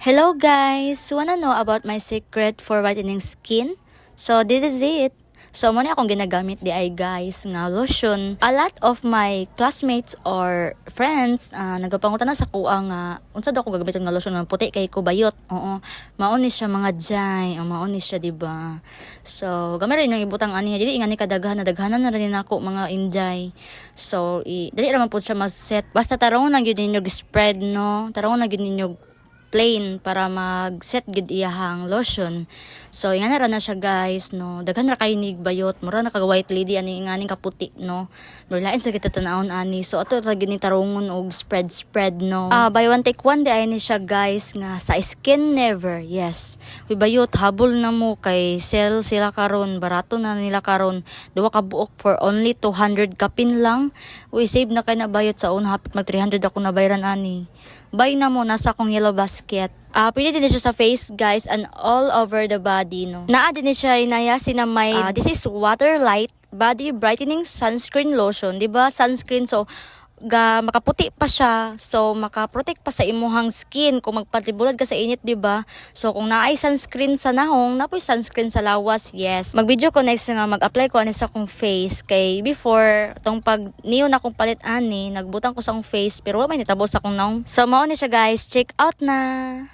Hello guys! Wanna know about my secret for whitening skin? So this is it. So muna akong ginagamit di ay guys nga lotion. A lot of my classmates or friends nagapangutan na sa kuha nga unsa daw ko gagamiton nga lotion nga puti kay ko bayot. Oo. Mauni siya mga jay, mauni siya di ba? So gamay rin ang ibutang ani dili nga ni kadaghan na daghanan na rin ako mga injay. So dili ra man pud siya mas-set. Basta tarong na gyud ninyo spread no. Tarong na gyud ninyo plain para mag-set gid iyahang lotion. So ingana ra na siya guys no. Daghan ra kay nig bayot, mura na kag white lady ani nganing kaputi no. Berlain sa kita tanawon ani. So ato ra gid ni tarongon og spread no. Buy one take one di ay ni siya guys nga sa skin never. Yes. Uy bayot habol na mo kay sell sila karon, barato na nila karon. Duwa ka buok for only 200 kapin lang. Uy save na kay na bayot sa una hapit mag 300 ako na bayaran ani. Buy na mo nasa akong yellow basket. Pwede din siya sa face guys and all over the body no. Naa din siya inayasin na may this is water light body brightening sunscreen lotion, 'di ba? Sunscreen so makaputi pa siya. So makaprotect pa sa imuhang skin kung magpatibulad ka sa init, 'di ba? So kung naay sunscreen sa nahong, napoy sunscreen sa lawas. Yes. Mag-video ko next nga mag-apply ko ani sa akong face kay before tong pag niyo na akong palit ani, nagbutang ko sa akong face pero wa may nitabo sa akong nahong. So mao ni siya guys, check out na.